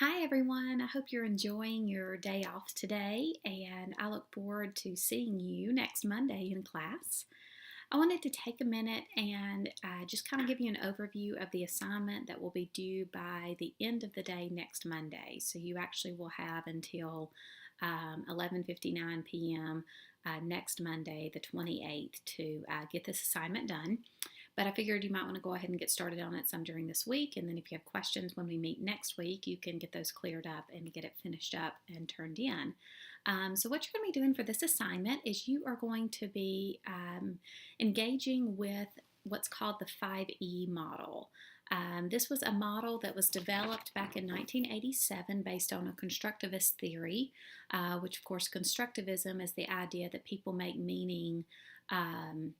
Hi everyone, I hope you're enjoying your day off today, and I look forward to seeing you next Monday in class. I wanted to take a minute and just kind of give you an overview of the assignment that will be due by the end of the day next Monday. So you actually will have until 11:59 p.m. Next Monday, the 28th, to get this assignment done. But I figured you might want to go ahead and get started on it some during this week. And then if you have questions when we meet next week, you can get those cleared up and get it finished up and turned in. So what you're going to be doing for this assignment is you are going to be engaging with what's called the 5E model. This was a model that was developed back in 1987 based on a constructivist theory, which of course constructivism is the idea that people make meaning um,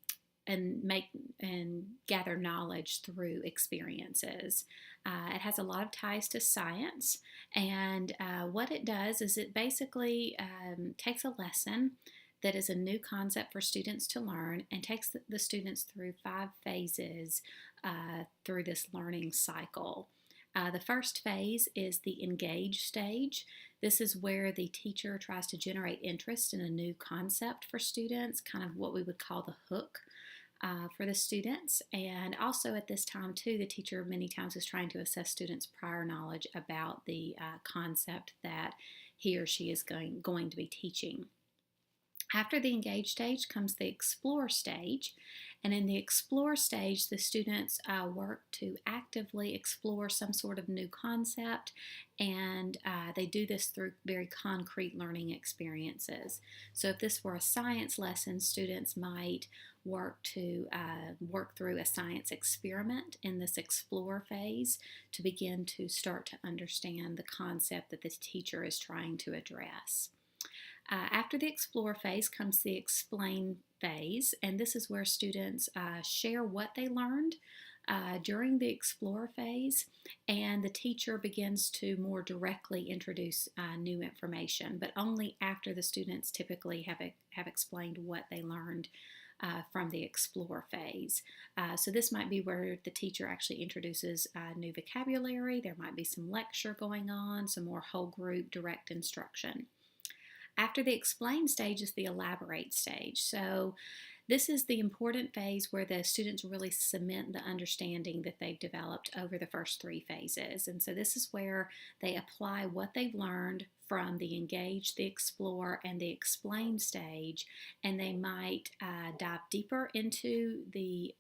and gather knowledge through experiences. It has a lot of ties to science, and what it does is it basically takes a lesson that is a new concept for students to learn and takes the students through 5 phases through this learning cycle. The first phase is the engage stage. This is where the teacher tries to generate interest in a new concept for students, kind of what we would call the hook for the students. And also at this time too, the teacher many times is trying to assess students' prior knowledge about the concept that he or she is going to be teaching. After the engage stage comes the explore stage, and in the explore stage, the students work to actively explore some sort of new concept, and they do this through very concrete learning experiences. So if this were a science lesson, students might work through a science experiment in this explore phase to begin to start to understand the concept that the teacher is trying to address. After the explore phase comes the explain phase, and this is where students share what they learned during the explore phase, and the teacher begins to more directly introduce new information, but only after the students typically have explained what they learned from the explore phase. So this might be where the teacher actually introduces new vocabulary. There might be some lecture going on, some more whole group direct instruction. After the explain stage is the elaborate stage. So this is the important phase where the students really cement the understanding that they've developed over the first 3 phases. And so this is where they apply what they've learned from the engage, the explore, and the explain stage, and they might dive deeper into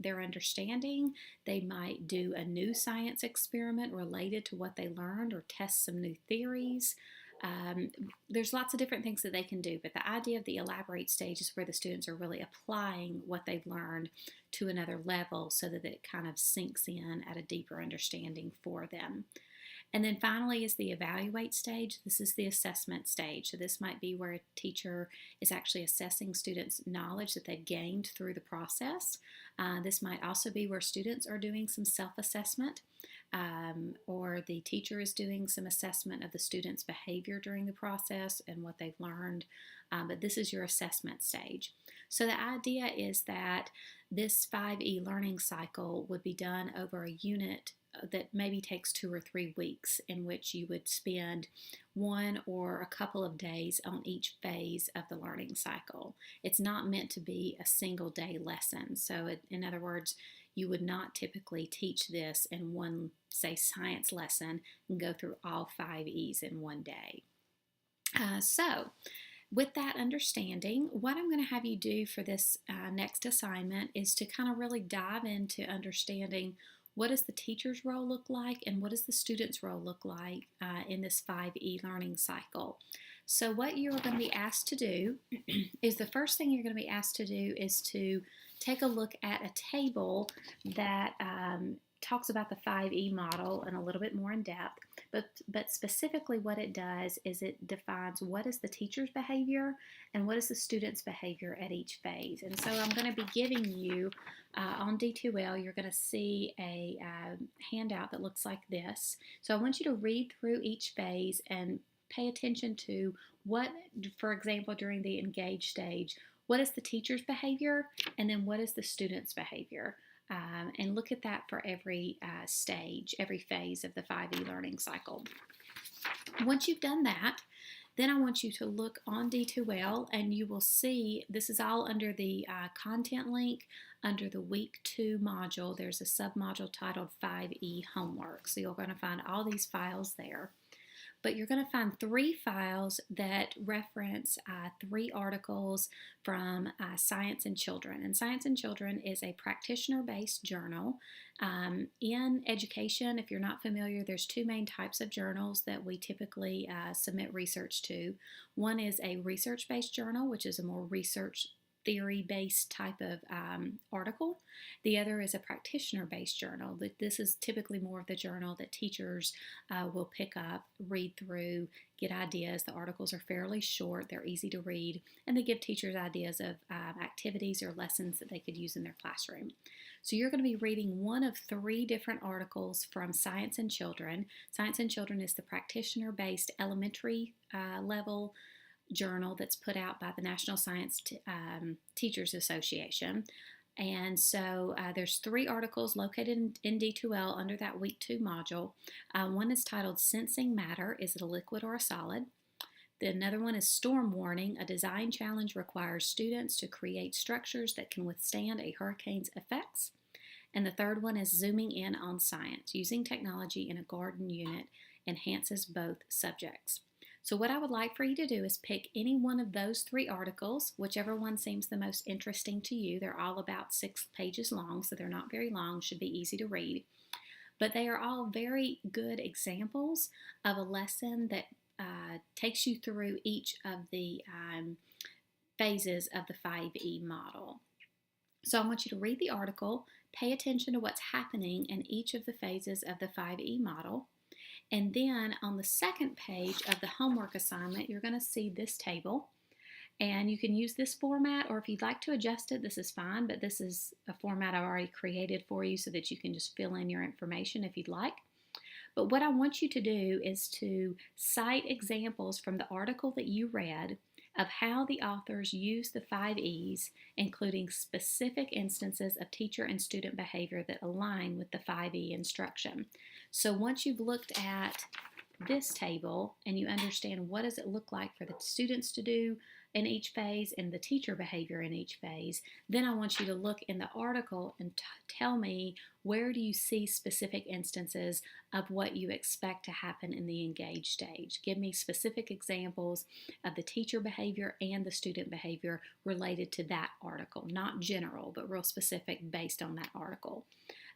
their understanding. They might do a new science experiment related to what they learned or test some new theories. There's lots of different things that they can do, but the idea of the elaborate stage is where the students are really applying what they've learned to another level so that it kind of sinks in at a deeper understanding for them. And then finally is the evaluate stage. This is the assessment stage. So this might be where a teacher is actually assessing students' knowledge that they've gained through the process. This might also be where students are doing some self-assessment, or the teacher is doing some assessment of the student's behavior during the process and what they've learned. But this is your assessment stage. So the idea is that this 5E learning cycle would be done over a unit that maybe takes 2 or 3 weeks, in which you would spend 1 or a couple of days on each phase of the learning cycle. It's not meant to be a single day lesson. So in other words, you would not typically teach this in one, say, science lesson and go through all 5Es in one day. So with that understanding, what I'm going to have you do for this next assignment is to kind of really dive into understanding what does the teacher's role look like and what does the student's role look like in this 5E learning cycle. So what you're going to be asked to do is the first thing you're going to be asked to do is to take a look at a table that talks about the 5E model in a little bit more in depth, but specifically what it does is it defines what is the teacher's behavior and what is the student's behavior at each phase. And so I'm going to be giving you on D2L, you're going to see a handout that looks like this. So I want you to read through each phase and pay attention to what, for example, during the engage stage, what is the teacher's behavior and then what is the student's behavior. And look at that for every stage, every phase of the 5E learning cycle. Once you've done that, then I want you to look on D2L and you will see this is all under the content link under the week 2 module. There's a submodule titled 5E homework. So you're going to find all these files there. But you're going to find 3 files that reference 3 articles from Science and Children. And Science and Children is a practitioner-based journal. In education, if you're not familiar, there's 2 main types of journals that we typically submit research to. One is a research-based journal, which is a more research theory-based type of article. The other is a practitioner-based journal. This is typically more of the journal that teachers will pick up, read through, get ideas. The articles are fairly short, they're easy to read, and they give teachers ideas of activities or lessons that they could use in their classroom. So you're going to be reading one of 3 different articles from Science and Children. Science and Children is the practitioner-based elementary level journal that's put out by the National Science Teachers Association. And so there's 3 articles located in D2L under that week 2 module. One is titled Sensing Matter, Is It a Liquid or a Solid? Another one is Storm Warning, A Design Challenge Requires Students to Create Structures that Can Withstand a Hurricane's Effects. And the third one is Zooming In on Science, Using Technology in a Garden Unit Enhances Both Subjects. So what I would like for you to do is pick any one of those 3 articles, whichever one seems the most interesting to you. They're all about 6 pages long, so they're not very long, should be easy to read. But they are all very good examples of a lesson that takes you through each of the phases of the 5E model. So I want you to read the article, pay attention to what's happening in each of the phases of the 5E model. And then on the second page of the homework assignment, you're going to see this table. And you can use this format, or if you'd like to adjust it, this is fine, but this is a format I've already created for you so that you can just fill in your information if you'd like. But what I want you to do is to cite examples from the article that you read of how the authors use the 5 E's, including specific instances of teacher and student behavior that align with the 5E instruction. So once you've looked at this table and you understand what does it look like for the students to do in each phase and the teacher behavior in each phase, then I want you to look in the article and tell me where do you see specific instances of what you expect to happen in the engaged stage. Give me specific examples of the teacher behavior and the student behavior related to that article, not general, but real specific based on that article.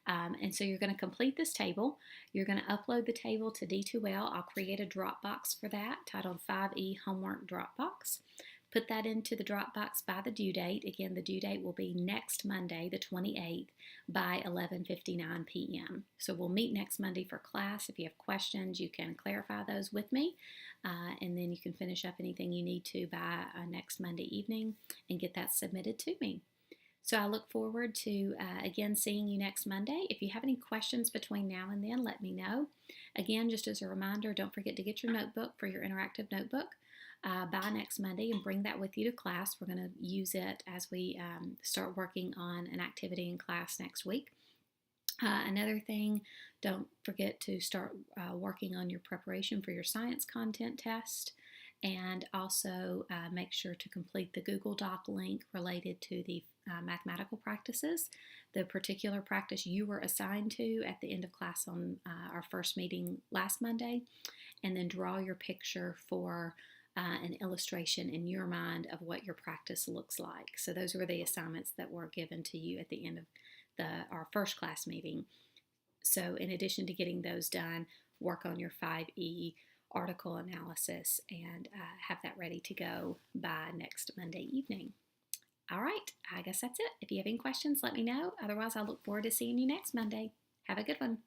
And so you're going to complete this table. You're going to upload the table to D2L. I'll create a Dropbox for that titled 5E Homework Dropbox. Put that into the Dropbox by the due date. Again, the due date will be next Monday, the 28th, by 11:59 p.m. So we'll meet next Monday for class. If you have questions, you can clarify those with me, and then you can finish up anything you need to by next Monday evening and get that submitted to me. So I look forward to, again, seeing you next Monday. If you have any questions between now and then, let me know. Again, just as a reminder, don't forget to get your notebook for your interactive notebook by next Monday and bring that with you to class. We're going to use it as we start working on an activity in class next week. Another thing, don't forget to start working on your preparation for your science content test. And also make sure to complete the Google Doc link related to the mathematical practices, the particular practice you were assigned to at the end of class on our first meeting last Monday, and then draw your picture for an illustration in your mind of what your practice looks like. So those were the assignments that were given to you at the end of our first class meeting. So in addition to getting those done, work on your 5E article analysis and have that ready to go by next Monday evening. All right, I guess that's it. If you have any questions, let me know. Otherwise, I look forward to seeing you next Monday. Have a good one.